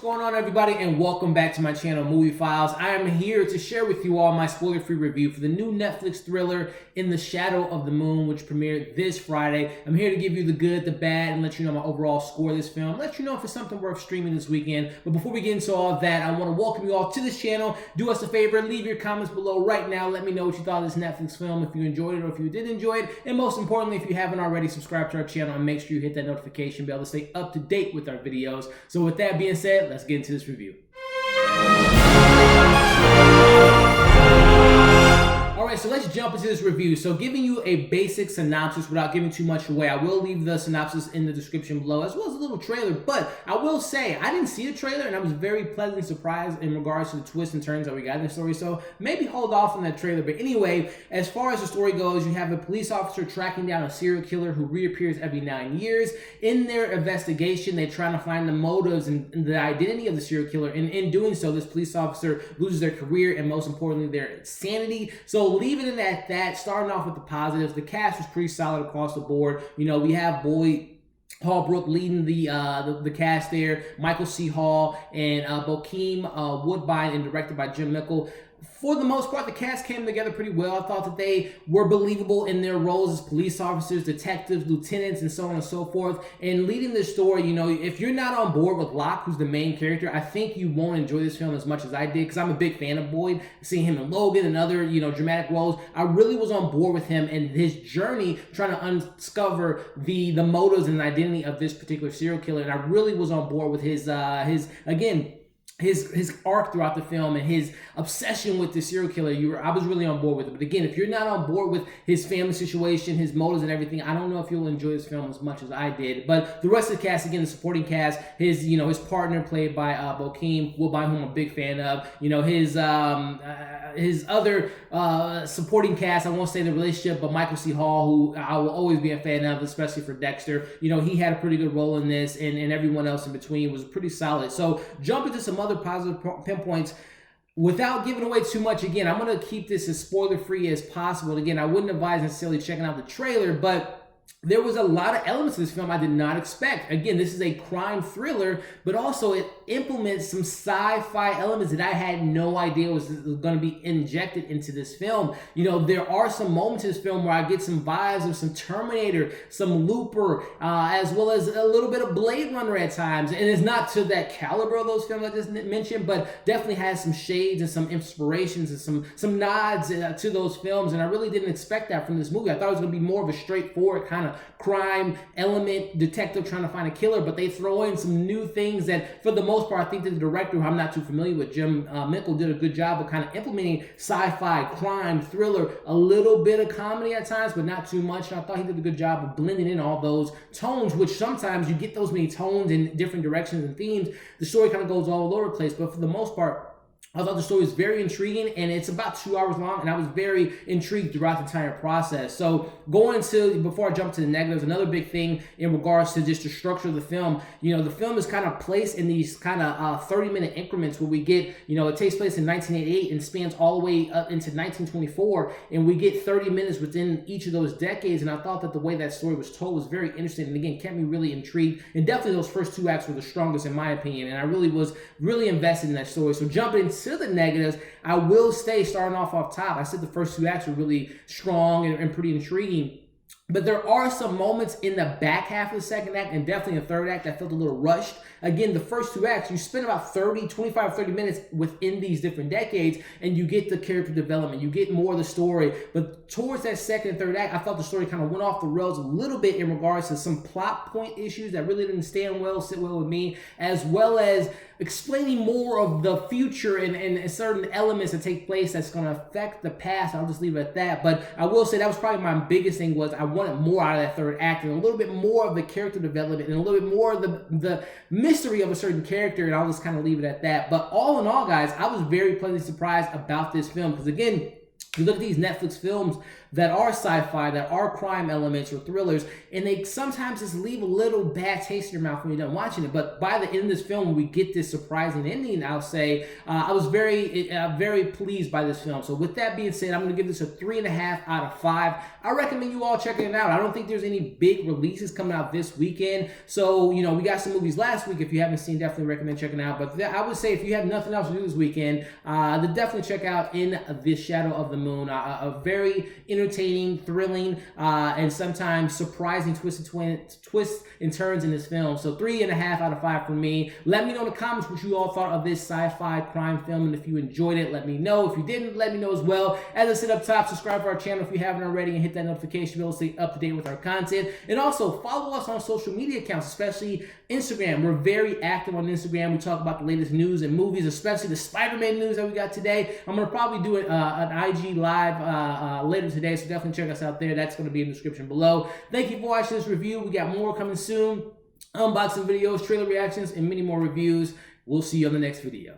going on, everybody, and welcome back to my channel, Movie Files. I am here to share with you all my spoiler-free review for the new Netflix thriller, In the Shadow of the Moon, which premiered this Friday. I'm here to give you the good, the bad, and let you know my overall score of this film. Let you know if it's something worth streaming this weekend. But before we get into all that, I want to welcome you all to this channel. Do us a favor, leave your comments below right now. Let me know what you thought of this Netflix film, if you enjoyed it or if you did enjoy it. And most importantly, if you haven't already, subscribe to our channel and make sure you hit that notification bell to stay up to date with our videos. So with that being said, let's get into this review. Alright, so let's jump into this review. So giving you a basic synopsis without giving too much away. I will leave the synopsis in the description below as well as a little trailer, but I will say I didn't see the trailer and I was very pleasantly surprised in regards to the twists and turns that we got in the story, so maybe hold off on that trailer. But anyway, as far as the story goes, you have a police officer tracking down a serial killer who reappears every 9 years. In their investigation, they're trying to find the motives and the identity of the serial killer, and in doing so, this police officer loses their career and most importantly, their sanity. So leaving it at that, starting off with the positives, the cast was pretty solid across the board. You know, we have Holbrook leading the cast there, Michael C. Hall and Bokeem Woodbine, and directed by Mickle. For the most part, the cast came together pretty well. I thought that they were believable in their roles as police officers, detectives, lieutenants, and so on and so forth. And leading this story, you know, if you're not on board with Locke, who's the main character, I think you won't enjoy this film as much as I did, because I'm a big fan of Boyd. Seeing him in Logan and other, you know, dramatic roles, I really was on board with him and his journey trying to uncover the motives and identity of this particular serial killer. And I really was on board with his arc throughout the film and his obsession with the serial killer. I was really on board with it. But again, if you're not on board with his family situation, his motives and everything, I don't know if you'll enjoy this film as much as I did. But the rest of the cast, again, the supporting cast, his partner played by Bokeem Woodbine, whom I'm a big fan of. You know, his other supporting cast, I won't say the relationship, but Michael C. Hall, who I will always be a fan of, especially for Dexter. You know, he had a pretty good role in this, and everyone else in between was pretty solid. So jump into some other positive pinpoints without giving away too much. Again, I'm going to keep this as spoiler-free as possible. And again, I wouldn't advise necessarily checking out the trailer, but there was a lot of elements of this film I did not expect. Again, this is a crime thriller, but also it implements some sci-fi elements that I had no idea was going to be injected into this film. You know, there are some moments in this film where I get some vibes of some Terminator, some Looper, as well as a little bit of Blade Runner at times. And it's not to that caliber of those films I just mentioned, but definitely has some shades and some inspirations and some nods to those films. And I really didn't expect that from this movie. I thought it was going to be more of a straightforward kind of crime element, detective trying to find a killer, but they throw in some new things that, for the most part, I think that the director, who I'm not too familiar with, Mickle, did a good job of kind of implementing sci-fi, crime, thriller, a little bit of comedy at times, but not too much. And I thought he did a good job of blending in all those tones, which sometimes you get those many tones in different directions and themes, the story kind of goes all over the place. But for the most part, I thought the story was very intriguing, and it's about 2 hours long, and I was very intrigued throughout the entire process. So going into, before I jump to the negatives, another big thing in regards to just the structure of the film, you know, the film is kind of placed in these kind of 30-minute increments where we get, you know, it takes place in 1988 and spans all the way up into 1924, and we get 30 minutes within each of those decades, and I thought that the way that story was told was very interesting, and again, kept me really intrigued, and definitely those first 2 acts were the strongest in my opinion, and I really was invested in that story. So jumping into the negatives, I will stay starting off top. I said the first 2 acts were really strong and pretty intriguing. But there are some moments in the back half of the second act and definitely the third act that felt a little rushed. Again, the first 2 acts, you spend about 25-30 minutes within these different decades and you get the character development, you get more of the story. But towards that second and third act, I thought the story kind of went off the rails a little bit in regards to some plot point issues that really didn't sit well with me, as well as explaining more of the future and certain elements that take place that's going to affect the past. I'll just leave it at that. But I will say that was probably my biggest thing, was I wanted more out of that third act and a little bit more of the character development and a little bit more of the mystery of a certain character, and I'll just kind of leave it at that. But all in all, guys, I was very pleasantly surprised about this film, because again, you look at these Netflix films, that are sci-fi, that are crime elements or thrillers, and they sometimes just leave a little bad taste in your mouth when you're done watching it. But by the end of this film, when we get this surprising ending, I'll say I was very pleased by this film. So with that being said, I'm going to give this a 3.5 out of 5. I recommend you all checking it out. I don't think there's any big releases coming out this weekend. So, you know, we got some movies last week. If you haven't seen, definitely recommend checking out. But I would say if you have nothing else to do this weekend, then definitely check out In the Shadow of the Moon. A very entertaining, thrilling, and sometimes surprising twists and turns in this film. So 3.5 out of 5 for me. Let me know in the comments what you all thought of this sci-fi crime film, and if you enjoyed it, let me know. If you didn't, let me know as well. As I said up top, subscribe to our channel if you haven't already, and hit that notification bell to stay up to date with our content. And also follow us on social media accounts, especially Instagram. We're very active on Instagram. We talk about the latest news and movies, especially the Spider-Man news that we got today. I'm going to probably do an IG live later today, so definitely check us out there. That's going to be in the description below. Thank you for watching this review. We got more coming soon. Unboxing videos, trailer reactions, and many more reviews. We'll see you on the next video.